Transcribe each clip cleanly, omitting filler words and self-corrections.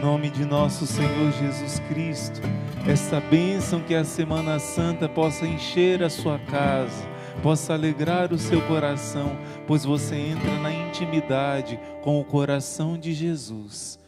nome de nosso Senhor Jesus Cristo, esta bênção que a Semana Santa possa encher a sua casa, possa alegrar o seu coração, pois você entra na intimidade com o coração de Jesus.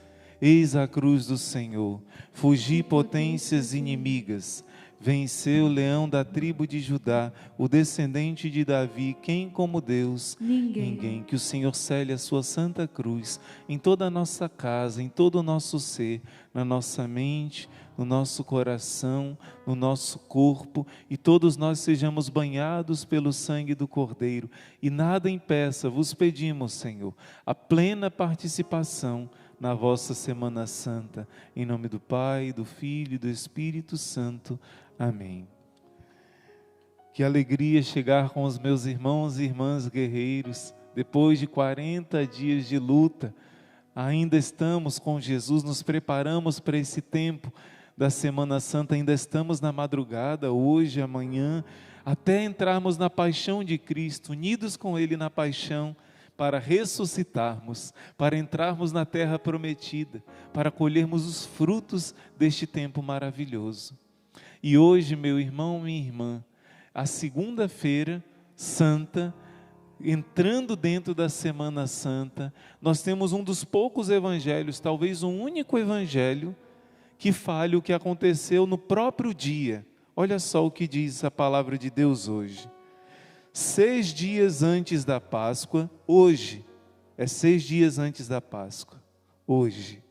Eis a cruz do Senhor, fugi potências inimigas, venceu o leão da tribo de Judá, o descendente de Davi, quem como Deus? Ninguém. Que o Senhor cele a sua santa cruz em toda a nossa casa, em todo o nosso ser, na nossa mente, no nosso coração, no nosso corpo, e todos nós sejamos banhados pelo sangue do Cordeiro, e nada impeça, vos pedimos, Senhor, a plena participação na vossa Semana Santa, em nome do Pai, do Filho e do Espírito Santo. Amém. Que alegria chegar com os meus irmãos e irmãs guerreiros, depois de 40 dias de luta, ainda estamos com Jesus, nos preparamos para esse tempo da Semana Santa, ainda estamos na madrugada, hoje, amanhã, até entrarmos na paixão de Cristo, unidos com Ele na paixão, para ressuscitarmos, para entrarmos na terra prometida, para colhermos os frutos deste tempo maravilhoso. E hoje, meu irmão, minha irmã, a segunda-feira santa, entrando dentro da Semana Santa, nós temos um dos poucos evangelhos, talvez o único evangelho, que fale o que aconteceu no próprio dia. Olha só o que diz a palavra de Deus hoje. 6 dias antes da Páscoa, hoje, 6 dias antes da Páscoa, hoje,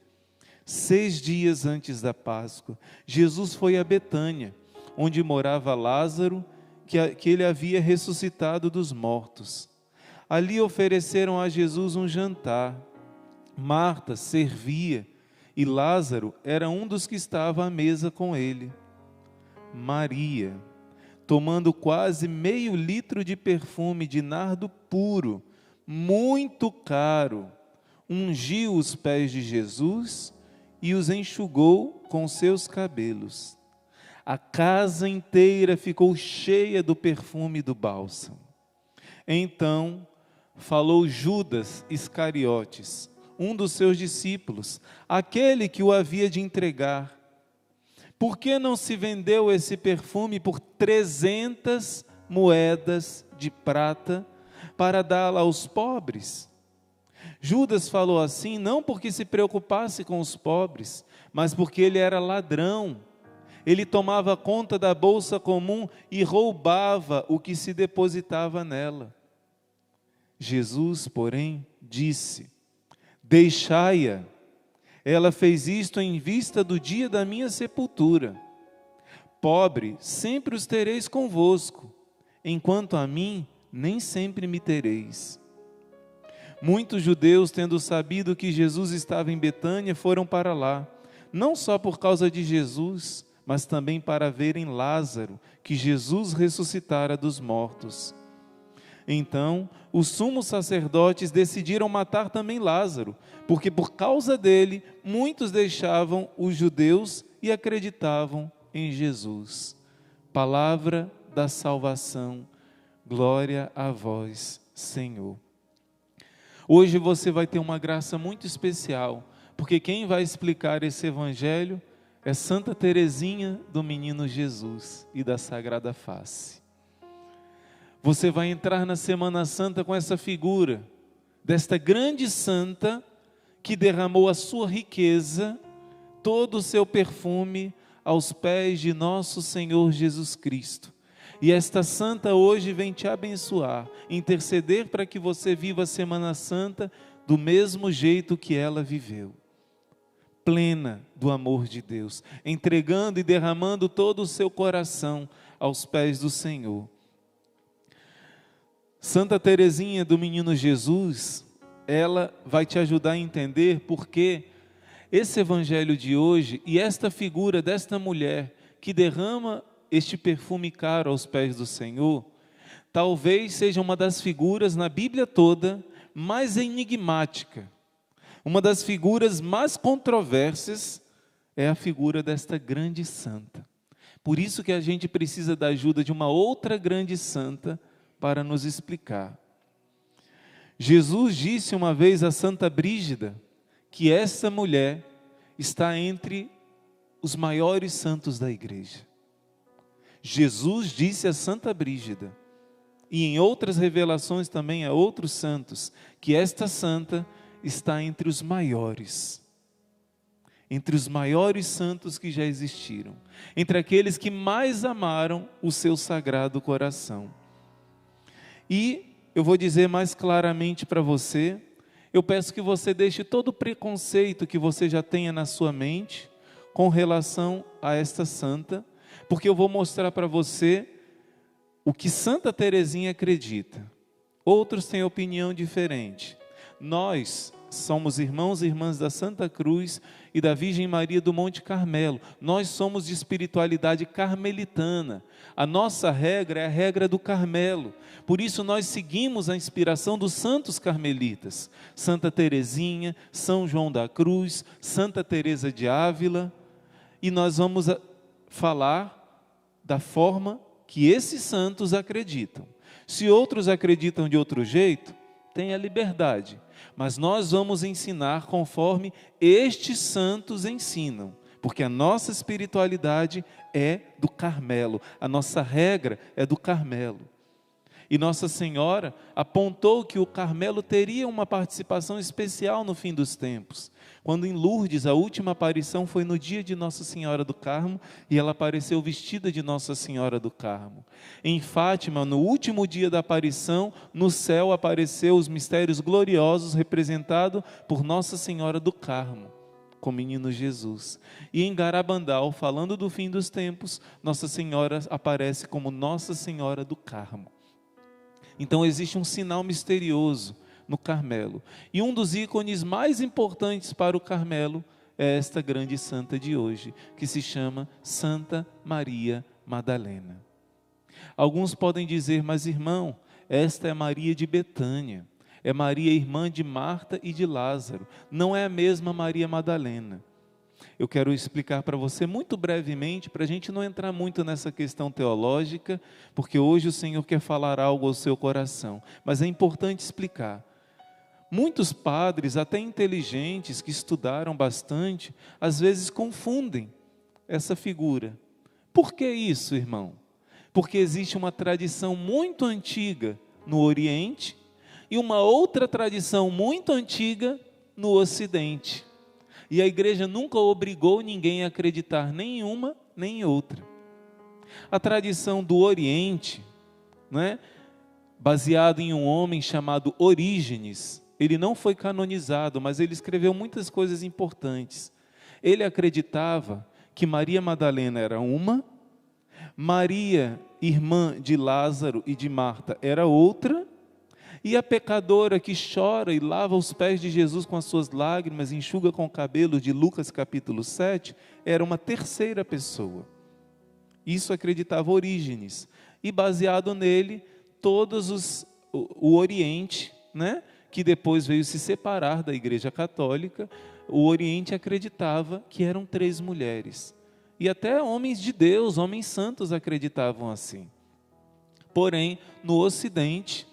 6 dias antes da Páscoa, Jesus foi a Betânia, onde morava Lázaro, que ele havia ressuscitado dos mortos. Ali ofereceram a Jesus um jantar. Marta servia, e Lázaro era um dos que estava à mesa com ele. Maria, tomando quase meio litro de perfume de nardo puro, muito caro, ungiu os pés de Jesus e os enxugou com seus cabelos. A casa inteira ficou cheia do perfume do bálsamo. Então falou Judas Iscariotes, um dos seus discípulos, aquele que o havia de entregar. Por que não se vendeu esse perfume por 300 moedas de prata para dá-la aos pobres? Judas falou assim não porque se preocupasse com os pobres, mas porque ele era ladrão. Ele tomava conta da bolsa comum e roubava o que se depositava nela. Jesus, porém, disse: deixai-a. Ela fez isto em vista do dia da minha sepultura. Pobre, sempre os tereis convosco, enquanto a mim, nem sempre me tereis. Muitos judeus, tendo sabido que Jesus estava em Betânia, foram para lá, não só por causa de Jesus, mas também para verem Lázaro, que Jesus ressuscitara dos mortos. Então, os sumos sacerdotes decidiram matar também Lázaro, porque por causa dele, muitos deixavam os judeus e acreditavam em Jesus. Palavra da salvação, glória a vós, Senhor. Hoje você vai ter uma graça muito especial, porque quem vai explicar esse evangelho é Santa Teresinha do Menino Jesus e da Sagrada Face. Você vai entrar na Semana Santa com essa figura desta grande santa que derramou a sua riqueza, todo o seu perfume aos pés de nosso Senhor Jesus Cristo. E esta santa hoje vem te abençoar, interceder para que você viva a Semana Santa do mesmo jeito que ela viveu. Plena do amor de Deus, entregando e derramando todo o seu coração aos pés do Senhor. Santa Teresinha do Menino Jesus, ela vai te ajudar a entender porque esse evangelho de hoje e esta figura desta mulher que derrama este perfume caro aos pés do Senhor, talvez seja uma das figuras na Bíblia toda mais enigmática. Uma das figuras mais controversas é a figura desta grande santa. Por isso que a gente precisa da ajuda de uma outra grande santa para nos explicar. Jesus disse uma vez a Santa Brígida que essa mulher está entre os maiores santos da igreja. Jesus disse a Santa Brígida, e em outras revelações também a outros santos, que esta santa está entre os maiores santos que já existiram, entre aqueles que mais amaram o seu sagrado coração. E eu vou dizer mais claramente para você, eu peço que você deixe todo o preconceito que você já tenha na sua mente com relação a esta santa, porque eu vou mostrar para você o que Santa Teresinha acredita. Outros têm opinião diferente. Nós somos irmãos e irmãs da Santa Cruz e da Virgem Maria do Monte Carmelo. Nós somos de espiritualidade carmelitana. A nossa regra é a regra do Carmelo. Por isso nós seguimos a inspiração dos santos carmelitas. Santa Teresinha, São João da Cruz, Santa Teresa de Ávila. E nós vamos falar da forma que esses santos acreditam. Se outros acreditam de outro jeito, tenha liberdade. Mas nós vamos ensinar conforme estes santos ensinam, porque a nossa espiritualidade é do Carmelo, a nossa regra é do Carmelo. E Nossa Senhora apontou que o Carmelo teria uma participação especial no fim dos tempos. Quando em Lourdes, a última aparição foi no dia de Nossa Senhora do Carmo, e ela apareceu vestida de Nossa Senhora do Carmo. Em Fátima, no último dia da aparição, no céu apareceu os mistérios gloriosos representados por Nossa Senhora do Carmo, com o menino Jesus. E em Garabandal, falando do fim dos tempos, Nossa Senhora aparece como Nossa Senhora do Carmo. Então existe um sinal misterioso no Carmelo. E um dos ícones mais importantes para o Carmelo é esta grande santa de hoje, que se chama Santa Maria Madalena. Alguns podem dizer, mas irmão, esta é Maria de Betânia, é Maria irmã de Marta e de Lázaro, não é a mesma Maria Madalena. Eu quero explicar para você muito brevemente, para a gente não entrar muito nessa questão teológica, porque hoje o Senhor quer falar algo ao seu coração, mas é importante explicar. Muitos padres, até inteligentes, que estudaram bastante, às vezes confundem essa figura. Por que isso, irmão? Porque existe uma tradição muito antiga no Oriente e uma outra tradição muito antiga no Ocidente. E a igreja nunca obrigou ninguém a acreditar nem em uma nem em outra. A tradição do Oriente, né, baseada em um homem chamado Orígenes, ele não foi canonizado, mas ele escreveu muitas coisas importantes. Ele acreditava que Maria Madalena era uma, Maria, irmã de Lázaro e de Marta, era outra, e a pecadora que chora e lava os pés de Jesus com as suas lágrimas, enxuga com o cabelo, de Lucas capítulo 7, era uma terceira pessoa. Isso acreditava Orígenes. E baseado nele, o Oriente, né, que depois veio se separar da Igreja Católica, o Oriente acreditava que eram 3 mulheres. E até homens de Deus, homens santos acreditavam assim. Porém, no Ocidente,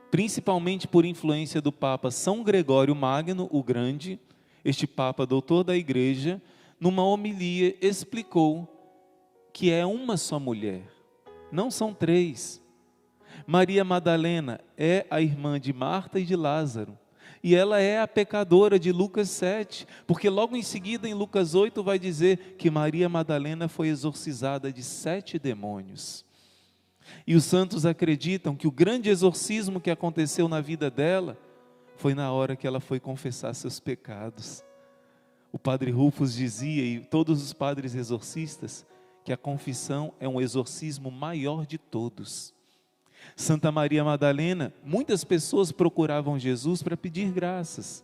principalmente por influência do Papa São Gregório Magno, o Grande, este Papa doutor da Igreja, numa homilia explicou que é uma só mulher, não são 3. Maria Madalena é a irmã de Marta e de Lázaro, e ela é a pecadora de Lucas 7, porque logo em seguida em Lucas 8 vai dizer que Maria Madalena foi exorcizada de 7 demônios. E os santos acreditam que o grande exorcismo que aconteceu na vida dela foi na hora que ela foi confessar seus pecados. O padre Rufus dizia, e todos os padres exorcistas, que a confissão é um exorcismo maior de todos. Santa Maria Madalena, muitas pessoas procuravam Jesus para pedir graças.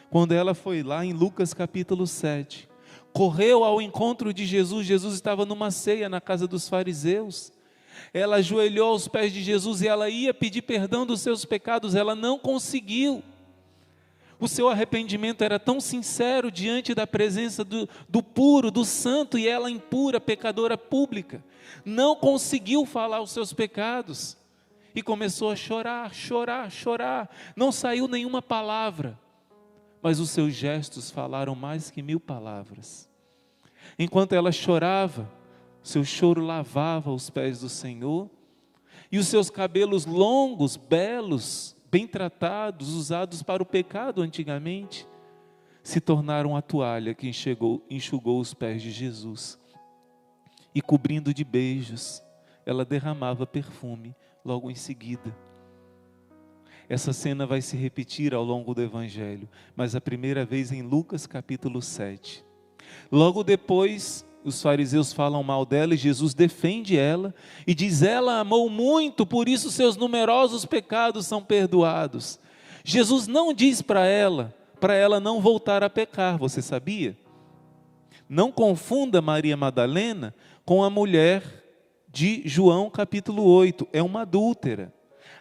Quando ela foi lá em Lucas capítulo 7, correu ao encontro de Jesus, Jesus estava numa ceia na casa dos fariseus. Ela ajoelhou aos pés de Jesus e ela ia pedir perdão dos seus pecados, ela não conseguiu. O seu arrependimento era tão sincero diante da presença do puro, do santo, e ela impura, pecadora pública, não conseguiu falar os seus pecados, e começou a chorar, chorar, chorar, não saiu nenhuma palavra, mas os seus gestos falaram mais que 1000 palavras. Enquanto ela chorava, seu choro lavava os pés do Senhor, e os seus cabelos longos, belos, bem tratados, usados para o pecado antigamente, se tornaram a toalha que enxugou os pés de Jesus. E cobrindo de beijos, ela derramava perfume logo em seguida. Essa cena vai se repetir ao longo do Evangelho, mas a primeira vez em Lucas capítulo 7. Logo depois, os fariseus falam mal dela e Jesus defende ela e diz: ela amou muito, por isso seus numerosos pecados são perdoados. Jesus não diz para ela não voltar a pecar, você sabia? Não confunda Maria Madalena com a mulher de João capítulo 8, é uma adúltera.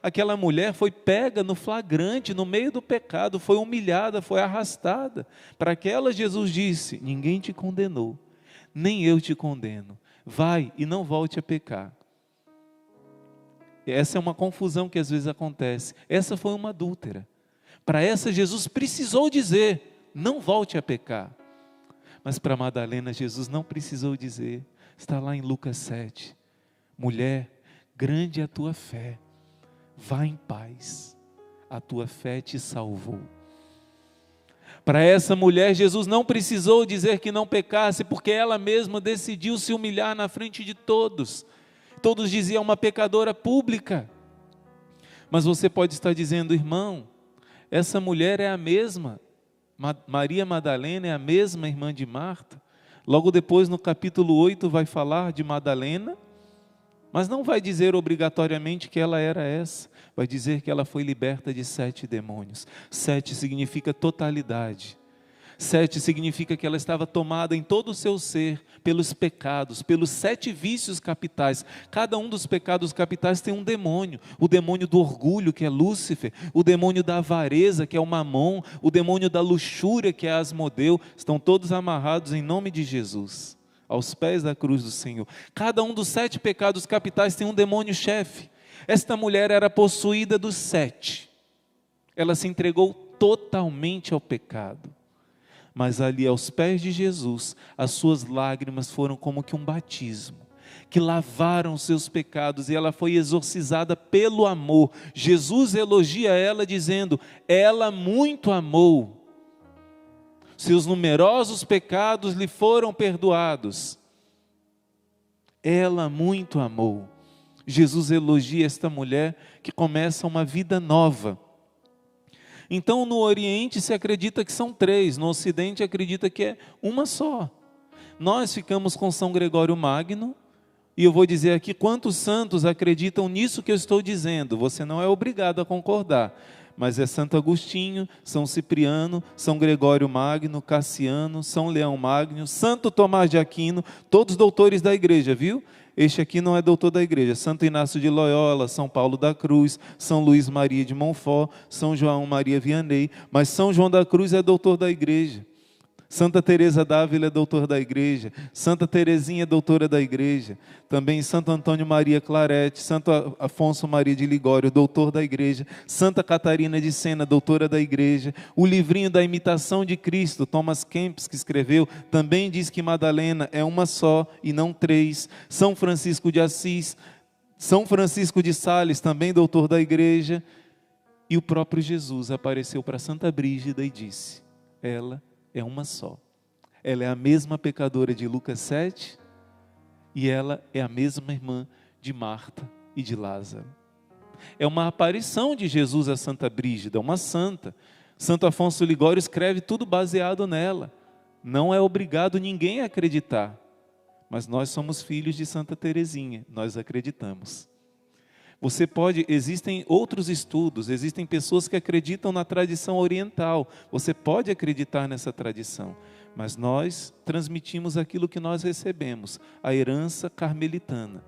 Aquela mulher foi pega no flagrante, no meio do pecado, foi humilhada, foi arrastada. Para aquela Jesus disse: ninguém te condenou, nem eu te condeno, vai e não volte a pecar. Essa é uma confusão que às vezes acontece. Essa foi uma adúltera. Para essa Jesus precisou dizer: não volte a pecar. Mas para Madalena Jesus não precisou dizer. Está lá em Lucas 7. Mulher, grande é a tua fé, vá em paz, a tua fé te salvou. Para essa mulher, Jesus não precisou dizer que não pecasse, porque ela mesma decidiu se humilhar na frente de todos. Todos diziam: uma pecadora pública. Mas você pode estar dizendo: irmão, essa mulher é a mesma, Maria Madalena é a mesma irmã de Marta. Logo depois no capítulo 8 vai falar de Madalena, mas não vai dizer obrigatoriamente que ela era essa. Vai dizer que ela foi liberta de 7 demônios. 7 significa totalidade. 7 significa que ela estava tomada em todo o seu ser pelos pecados, pelos 7 vícios capitais. Cada um dos pecados capitais tem um demônio. O demônio do orgulho, que é Lúcifer. O demônio da avareza, que é o Mamon. O demônio da luxúria, que é Asmodeu. Estão todos amarrados em nome de Jesus, aos pés da cruz do Senhor. Cada um dos 7 pecados capitais tem um demônio-chefe. Esta mulher era possuída dos 7. Ela se entregou totalmente ao pecado. Mas ali aos pés de Jesus, as suas lágrimas foram como que um batismo, que lavaram os seus pecados, e ela foi exorcizada pelo amor. Jesus elogia ela dizendo: ela muito amou. Seus numerosos pecados lhe foram perdoados. Ela muito amou. Jesus elogia esta mulher que começa uma vida nova. Então no Oriente se acredita que são 3, no Ocidente acredita que é uma só. Nós ficamos com São Gregório Magno, e eu vou dizer aqui quantos santos acreditam nisso que eu estou dizendo. Você não é obrigado a concordar, mas é Santo Agostinho, São Cipriano, São Gregório Magno, Cassiano, São Leão Magno, Santo Tomás de Aquino, todos doutores da igreja, viu? Este aqui não é doutor da igreja. Santo Inácio de Loyola, São Paulo da Cruz, São Luís Maria de Montfort, São João Maria Vianney, mas São João da Cruz é doutor da igreja. Santa Teresa d'Ávila é doutor da igreja, Santa Teresinha é doutora da igreja, também Santo Antônio Maria Claret, Santo Afonso Maria de Ligório, doutor da igreja, Santa Catarina de Sena, doutora da igreja. O livrinho da imitação de Cristo, Thomas Kempis, que escreveu, também diz que Madalena é uma só e não 3. São Francisco de Assis, São Francisco de Sales, também doutor da igreja. E o próprio Jesus apareceu para Santa Brígida e disse: ela é uma só. Ela é a mesma pecadora de Lucas 7 e ela é a mesma irmã de Marta e de Lázaro. É uma aparição de Jesus a Santa Brígida, uma santa. Santo Afonso Ligório escreve tudo baseado nela. Não é obrigado ninguém a acreditar, mas nós somos filhos de Santa Teresinha, nós acreditamos. Existem outros estudos, existem pessoas que acreditam na tradição oriental. Você pode acreditar nessa tradição, mas nós transmitimos aquilo que nós recebemos, a herança carmelitana.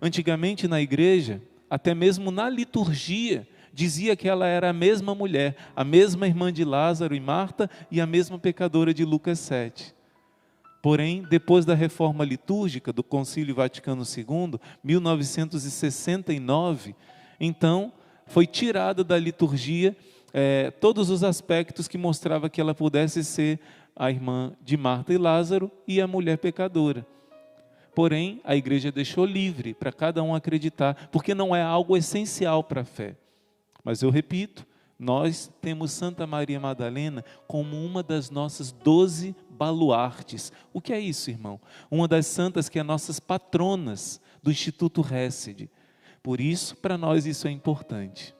Antigamente na igreja, até mesmo na liturgia, dizia que ela era a mesma mulher, a mesma irmã de Lázaro e Marta e a mesma pecadora de Lucas 7. Porém, depois da reforma litúrgica do Concílio Vaticano II, 1969, então foi tirada da liturgia todos os aspectos que mostrava que ela pudesse ser a irmã de Marta e Lázaro e a mulher pecadora. Porém, a igreja deixou livre para cada um acreditar, porque não é algo essencial para a fé. Mas eu repito, nós temos Santa Maria Madalena como uma das nossas 12 baluartes. O que é isso, irmão? Uma das santas que é nossas patronas do Instituto Hesed. Por isso, para nós isso é importante.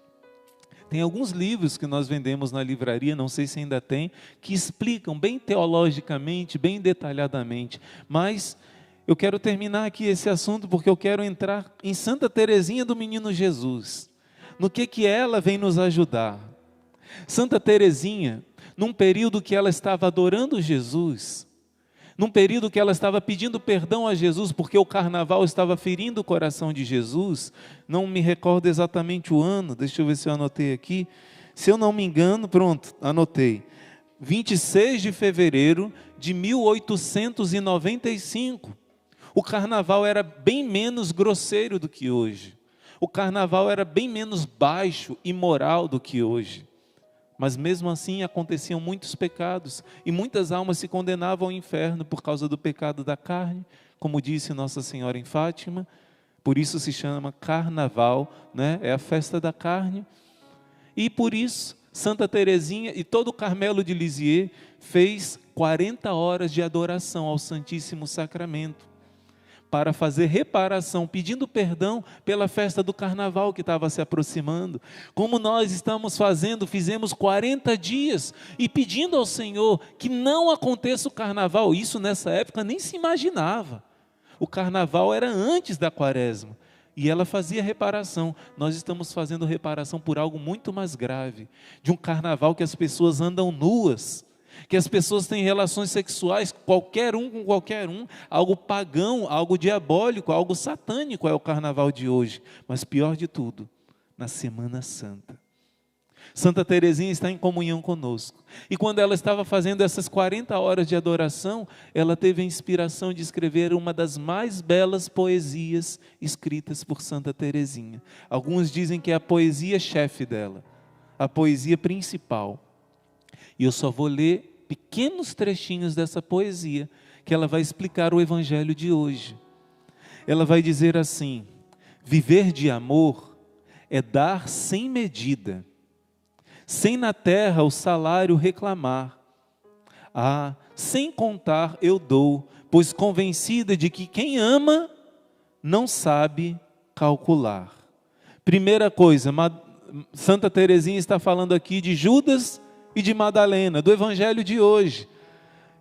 Tem alguns livros que nós vendemos na livraria, não sei se ainda tem, que explicam bem teologicamente, bem detalhadamente, mas eu quero terminar aqui esse assunto porque eu quero entrar em Santa Teresinha do Menino Jesus. No que ela vem nos ajudar. Santa Teresinha, num período que ela estava adorando Jesus, num período que ela estava pedindo perdão a Jesus, porque o carnaval estava ferindo o coração de Jesus, não me recordo exatamente o ano, deixa eu ver se eu anotei aqui, se eu não me engano, pronto, anotei, 26 de fevereiro de 1895, o carnaval era bem menos grosseiro do que hoje, o carnaval era bem menos baixo e moral do que hoje. Mas mesmo assim aconteciam muitos pecados e muitas almas se condenavam ao inferno por causa do pecado da carne, como disse Nossa Senhora em Fátima, por isso se chama carnaval, né? É a festa da carne. E por isso Santa Teresinha e todo o Carmelo de Lisieux fez 40 horas de adoração ao Santíssimo Sacramento, para fazer reparação, pedindo perdão pela festa do carnaval que estava se aproximando. Como nós estamos fazendo, fizemos 40 dias e pedindo ao Senhor que não aconteça o carnaval. Isso nessa época nem se imaginava. O carnaval era antes da quaresma e ela fazia reparação. Nós estamos fazendo reparação por algo muito mais grave, de um carnaval que as pessoas andam nuas, que as pessoas têm relações sexuais, qualquer um com qualquer um, algo pagão, algo diabólico, algo satânico é o carnaval de hoje. Mas pior de tudo, na Semana Santa. Santa Teresinha está em comunhão conosco. E quando ela estava fazendo essas 40 horas de adoração, ela teve a inspiração de escrever uma das mais belas poesias escritas por Santa Teresinha. Alguns dizem que é a poesia chefe dela, a poesia principal. E eu só vou ler pequenos trechinhos dessa poesia, que ela vai explicar o evangelho de hoje. Ela vai dizer assim: viver de amor é dar sem medida, sem na terra o salário reclamar. Ah, sem contar eu dou, pois convencida de que quem ama não sabe calcular. Primeira coisa, Santa Teresinha está falando aqui de Judas e de Madalena, do evangelho de hoje.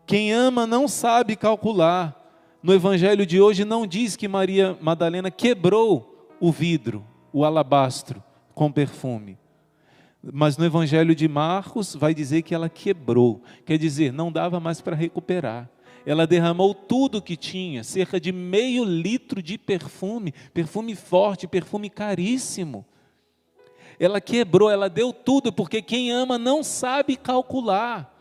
Quem ama não sabe calcular. No evangelho de hoje não diz que Maria Madalena quebrou o vidro, o alabastro, com perfume. Mas no evangelho de Marcos vai dizer que ela quebrou. Quer dizer, não dava mais para recuperar. Ela derramou tudo que tinha, cerca de meio litro de perfume, perfume forte, perfume caríssimo. Ela quebrou, ela deu tudo, porque quem ama não sabe calcular.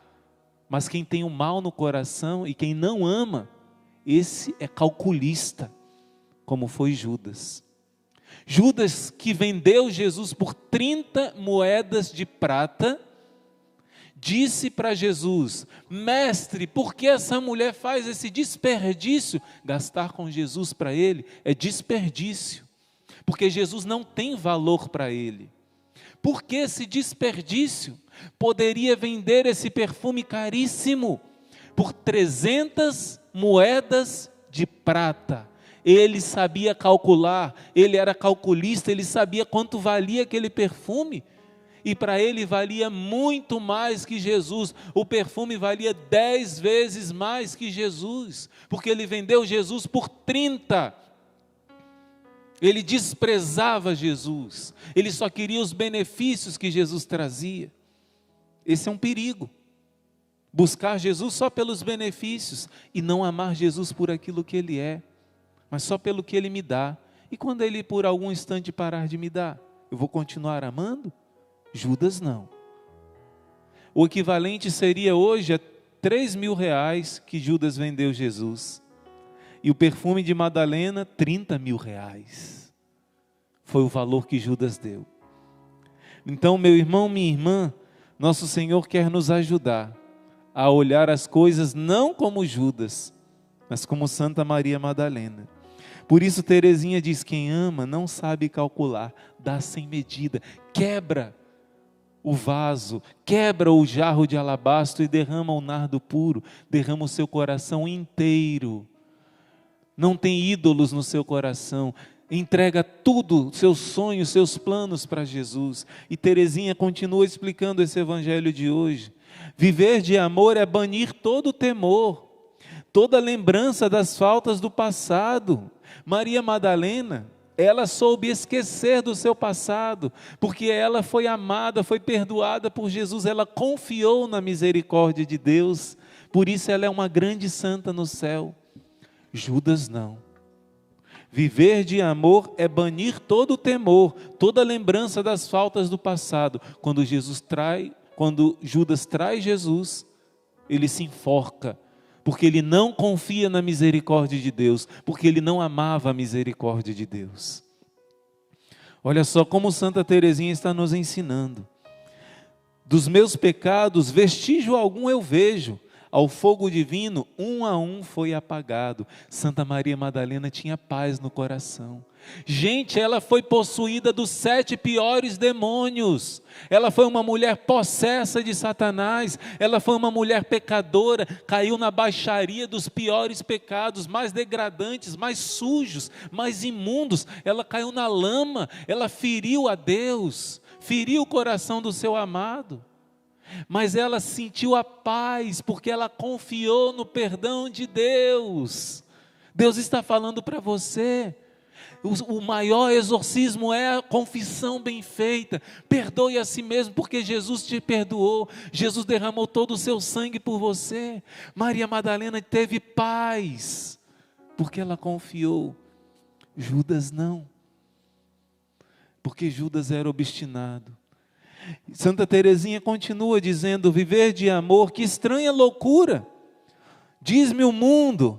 Mas quem tem o mal no coração e quem não ama, esse é calculista, como foi Judas. Judas, que vendeu Jesus por 30 moedas de prata, disse para Jesus: mestre, por que essa mulher faz esse desperdício? Gastar com Jesus para ele é desperdício, porque Jesus não tem valor para ele. Por que esse desperdício? Poderia vender esse perfume caríssimo por 300 moedas de prata. Ele sabia calcular, ele era calculista, ele sabia quanto valia aquele perfume. E para ele valia muito mais que Jesus. O perfume valia 10 vezes mais que Jesus, porque ele vendeu Jesus por 30. Ele desprezava Jesus, ele só queria os benefícios que Jesus trazia. Esse é um perigo, buscar Jesus só pelos benefícios e não amar Jesus por aquilo que Ele é, mas só pelo que Ele me dá. E quando Ele por algum instante parar de me dar, eu vou continuar amando? Judas não. O equivalente seria hoje a 3.000 reais que Judas vendeu Jesus. E o perfume de Madalena, 30.000 reais. Foi o valor que Judas deu. Então, meu irmão, minha irmã, Nosso Senhor quer nos ajudar a olhar as coisas não como Judas, mas como Santa Maria Madalena. Por isso Teresinha diz: quem ama não sabe calcular, dá sem medida, quebra o vaso, quebra o jarro de alabastro e derrama o nardo puro, derrama o seu coração inteiro. Não tem ídolos no seu coração, entrega tudo, seus sonhos, seus planos para Jesus. E Teresinha continua explicando esse evangelho de hoje. Viver de amor é banir todo temor, toda lembrança das faltas do passado. Maria Madalena, ela soube esquecer do seu passado, porque ela foi amada, foi perdoada por Jesus, ela confiou na misericórdia de Deus, por isso ela é uma grande santa no céu. Judas não. Viver de amor é banir todo o temor, toda lembrança das faltas do passado. Quando Judas traz Jesus, ele se enforca, porque ele não confia na misericórdia de Deus, porque ele não amava a misericórdia de Deus. Olha só como Santa Teresinha está nos ensinando. Dos meus pecados, vestígio algum eu vejo, ao fogo divino, um a um foi apagado. Santa Maria Madalena tinha paz no coração. Gente, ela foi possuída dos 7 piores demônios. Ela foi uma mulher possessa de Satanás. Ela foi uma mulher pecadora, caiu na baixaria dos piores pecados, mais degradantes, mais sujos, mais imundos. Ela caiu na lama, ela feriu a Deus, feriu o coração do seu amado. Mas ela sentiu a paz, porque ela confiou no perdão de Deus. Deus está falando para você. O maior exorcismo é a confissão bem feita. Perdoe a si mesmo, porque Jesus te perdoou. Jesus derramou todo o seu sangue por você. Maria Madalena teve paz, porque ela confiou. Judas não, porque Judas era obstinado. Santa Teresinha continua dizendo: viver de amor, que estranha loucura. Diz-me o mundo: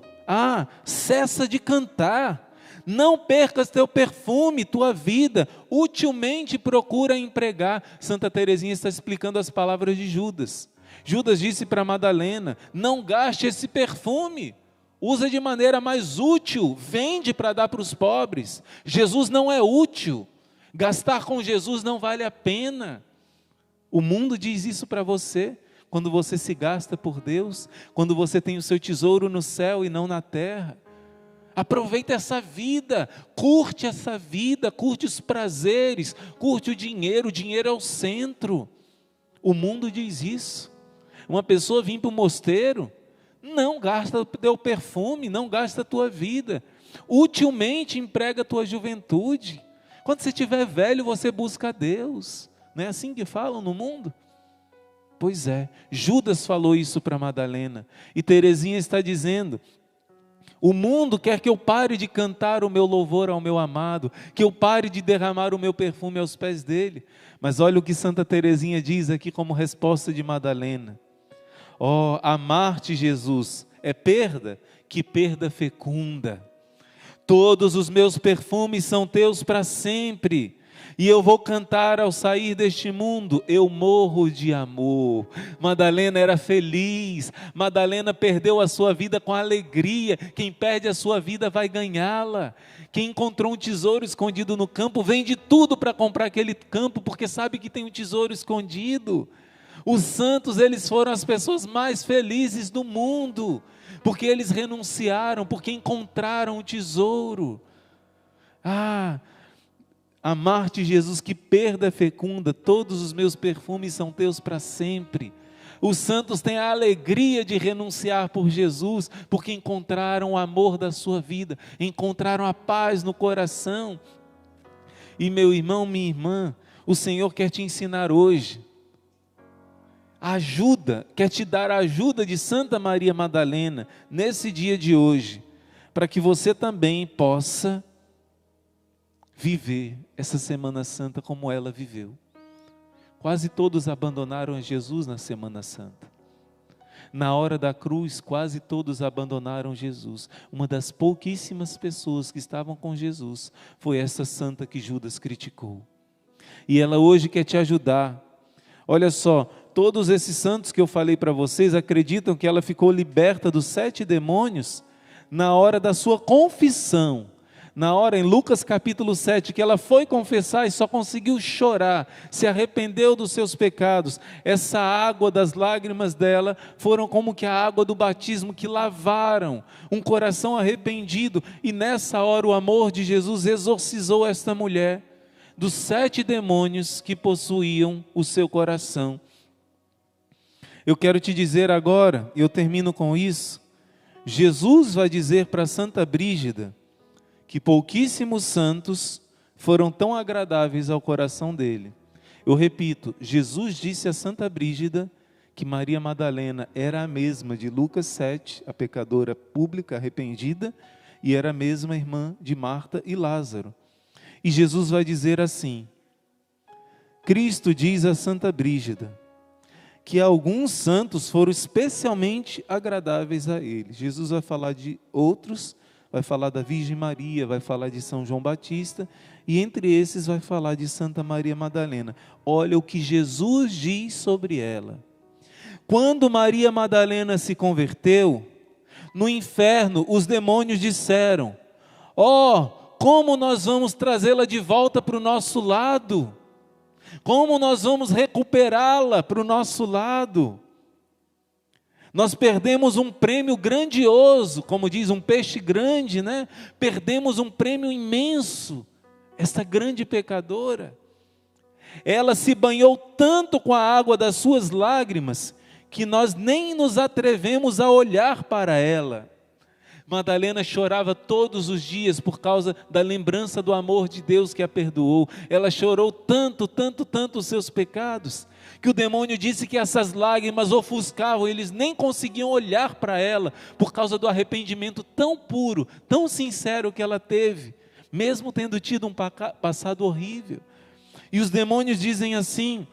cessa de cantar. Não percas teu perfume, tua vida, utilmente procura empregar. Santa Teresinha está explicando as palavras de Judas. Judas disse para Madalena: não gaste esse perfume, usa de maneira mais útil, vende para dar para os pobres. Jesus não é útil, gastar com Jesus não vale a pena. O mundo diz isso para você, quando você se gasta por Deus, quando você tem o seu tesouro no céu e não na terra. Aproveita essa vida, curte os prazeres, curte o dinheiro é o centro. O mundo diz isso. Uma pessoa vir para o mosteiro, não gasta o teu perfume, não gasta a tua vida, utilmente emprega a tua juventude. Quando você estiver velho, você busca a Deus. Não é assim que falam no mundo? Pois é, Judas falou isso para Madalena, e Teresinha está dizendo: o mundo quer que eu pare de cantar o meu louvor ao meu amado, que eu pare de derramar o meu perfume aos pés dele. Mas olha o que Santa Teresinha diz aqui como resposta de Madalena: amar-te, Jesus, é perda, que perda fecunda. Todos os meus perfumes são teus para sempre, e eu vou cantar ao sair deste mundo, eu morro de amor. Madalena era feliz, Madalena perdeu a sua vida com alegria. Quem perde a sua vida vai ganhá-la. Quem encontrou um tesouro escondido no campo, vende tudo para comprar aquele campo, porque sabe que tem um tesouro escondido. Os santos, eles foram as pessoas mais felizes do mundo, porque eles renunciaram, porque encontraram o tesouro. Amar-te, Jesus, que perda fecunda, todos os meus perfumes são teus para sempre. Os santos têm a alegria de renunciar por Jesus, porque encontraram o amor da sua vida, encontraram a paz no coração. E meu irmão, minha irmã, o Senhor quer te ensinar hoje, quer te dar a ajuda de Santa Maria Madalena, nesse dia de hoje, para que você também possa viver essa Semana Santa como ela viveu. Quase todos abandonaram Jesus na Semana Santa. Na hora da cruz, quase todos abandonaram Jesus. Uma das pouquíssimas pessoas que estavam com Jesus foi essa santa que Judas criticou. E ela hoje quer te ajudar. Olha só, Todos esses santos que eu falei para vocês acreditam que ela ficou liberta dos 7 demônios na hora da sua confissão. Na hora, em Lucas capítulo 7, que ela foi confessar e só conseguiu chorar, se arrependeu dos seus pecados. Essa água das lágrimas dela foram como que a água do batismo que lavaram um coração arrependido. E nessa hora o amor de Jesus exorcizou esta mulher dos 7 demônios que possuíam o seu coração. Eu quero te dizer agora, e eu termino com isso, Jesus vai dizer para Santa Brígida que pouquíssimos santos foram tão agradáveis ao coração dele. Eu repito, Jesus disse a Santa Brígida que Maria Madalena era a mesma de Lucas 7, a pecadora pública arrependida, e era a mesma irmã de Marta e Lázaro. E Jesus vai dizer assim, Cristo diz a Santa Brígida, que alguns santos foram especialmente agradáveis a ele. Jesus vai falar de outros, vai falar da Virgem Maria, vai falar de São João Batista, e entre esses vai falar de Santa Maria Madalena. Olha o que Jesus diz sobre ela. Quando Maria Madalena se converteu, no inferno os demônios disseram, como nós vamos trazê-la de volta para o nosso lado? Como nós vamos recuperá-la para o nosso lado? Nós perdemos um prêmio grandioso, como diz, um peixe grande, né? Perdemos um prêmio imenso, esta grande pecadora. Ela se banhou tanto com a água das suas lágrimas, que nós nem nos atrevemos a olhar para ela. Madalena chorava todos os dias por causa da lembrança do amor de Deus que a perdoou. Ela chorou tanto os seus pecados, que o demônio disse que essas lágrimas ofuscavam, eles nem conseguiam olhar para ela, por causa do arrependimento tão puro, tão sincero que ela teve, mesmo tendo tido um passado horrível. E os demônios dizem assim,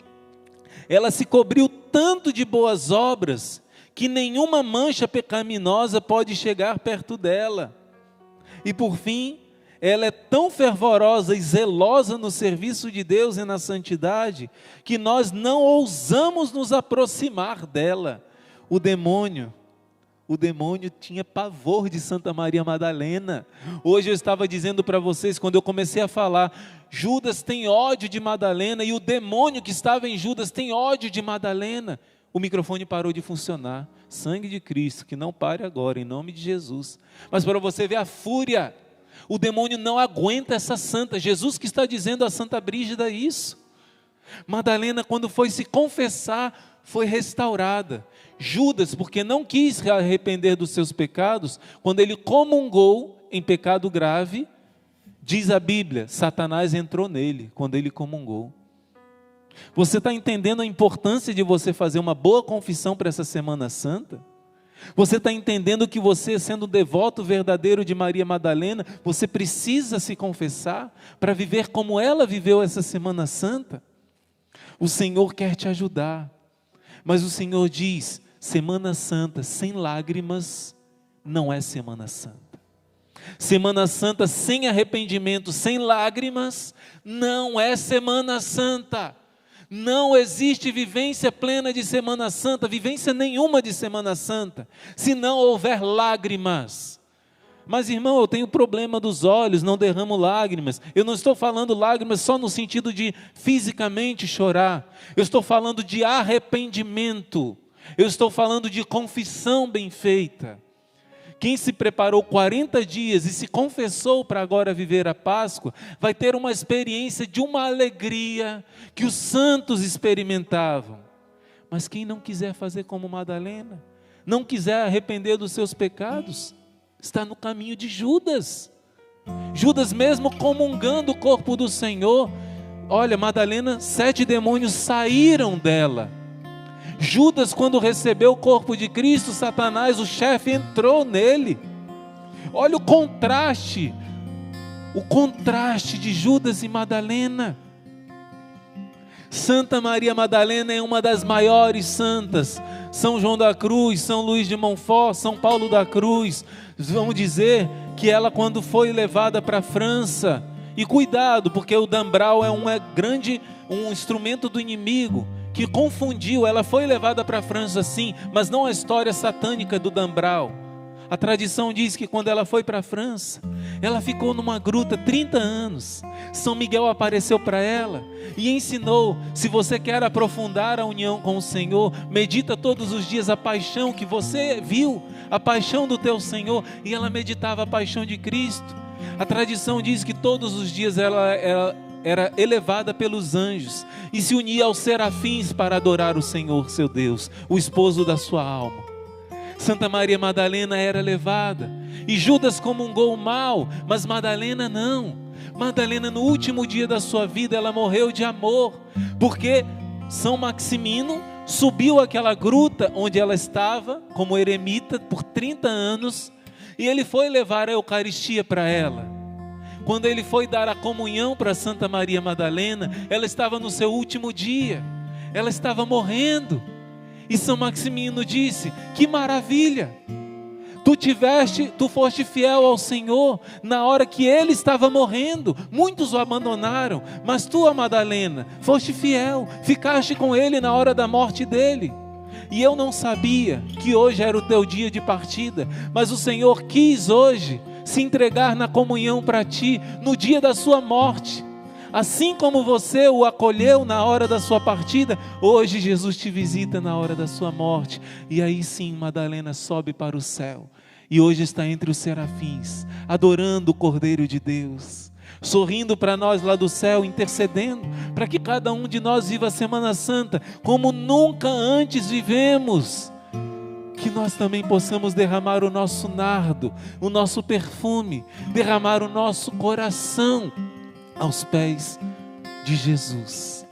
ela se cobriu tanto de boas obras, que nenhuma mancha pecaminosa pode chegar perto dela. E por fim, ela é tão fervorosa e zelosa no serviço de Deus e na santidade, que nós não ousamos nos aproximar dela. O demônio tinha pavor de Santa Maria Madalena. Hoje eu estava dizendo para vocês, quando eu comecei a falar, Judas tem ódio de Madalena, e o demônio que estava em Judas tem ódio de Madalena. O microfone parou de funcionar. Sangue de Cristo, que não pare agora, em nome de Jesus. Mas para você ver a fúria, o demônio não aguenta essa santa. Jesus que está dizendo a Santa Brígida isso. Madalena, quando foi se confessar, foi restaurada. Judas, porque não quis se arrepender dos seus pecados, quando ele comungou em pecado grave, diz a Bíblia, Satanás entrou nele, quando ele comungou. Você está entendendo a importância de você fazer uma boa confissão para essa Semana Santa? Você está entendendo que você, sendo devoto verdadeiro de Maria Madalena, você precisa se confessar para viver como ela viveu essa Semana Santa? O Senhor quer te ajudar, mas o Senhor diz, Semana Santa sem lágrimas não é Semana Santa. Semana Santa sem arrependimento, sem lágrimas, não é Semana Santa. Não existe vivência plena de Semana Santa, vivência nenhuma de Semana Santa, se não houver lágrimas. Mas irmão, eu tenho problema dos olhos, não derramo lágrimas. Eu não estou falando lágrimas só no sentido de fisicamente chorar. Eu estou falando de arrependimento. Eu estou falando de confissão bem feita. Quem se preparou 40 dias e se confessou para agora viver a Páscoa, vai ter uma experiência de uma alegria que os santos experimentavam. Mas quem não quiser fazer como Madalena, não quiser arrepender dos seus pecados, está no caminho de Judas. Judas mesmo comungando o corpo do Senhor. Olha, Madalena, 7 demônios saíram dela. Judas, quando recebeu o corpo de Cristo, Satanás, o chefe, entrou nele. Olha o contraste de Judas e Madalena. Santa Maria Madalena é uma das maiores santas. São João da Cruz, São Luís de Montfort, São Paulo da Cruz, vão dizer que ela, quando foi levada para a França, e cuidado, porque o Dambrau é um instrumento do inimigo, que confundiu. Ela foi levada para a França, sim, mas não a história satânica do Dan Brown. A tradição diz que quando ela foi para a França, ela ficou numa gruta 30 anos. São Miguel apareceu para ela e ensinou: se você quer aprofundar a união com o Senhor, medita todos os dias a paixão que você viu, a paixão do teu Senhor. E ela meditava a paixão de Cristo. A tradição diz que todos os dias ela era elevada pelos anjos e se unia aos serafins para adorar o Senhor, seu Deus, o esposo da sua alma. Santa Maria Madalena era levada, e Judas comungou o mal, mas Madalena não. Madalena, no último dia da sua vida, ela morreu de amor, porque São Maximino subiu aquela gruta onde ela estava, como eremita, por 30 anos, e ele foi levar a Eucaristia para ela. Quando ele foi dar a comunhão para Santa Maria Madalena, ela estava no seu último dia, ela estava morrendo. E São Maximino disse: que maravilha, tu foste fiel ao Senhor na hora que ele estava morrendo. Muitos o abandonaram, mas tu, a Madalena, foste fiel, ficaste com ele na hora da morte dele. E eu não sabia que hoje era o teu dia de partida, mas o Senhor quis hoje se entregar na comunhão para ti, no dia da sua morte. Assim como você o acolheu na hora da sua partida, hoje Jesus te visita na hora da sua morte. E aí sim, Madalena sobe para o céu, e hoje está entre os serafins, adorando o Cordeiro de Deus, sorrindo para nós lá do céu, intercedendo, para que cada um de nós viva a Semana Santa, como nunca antes vivemos. Que nós também possamos derramar o nosso nardo, o nosso perfume, derramar o nosso coração aos pés de Jesus.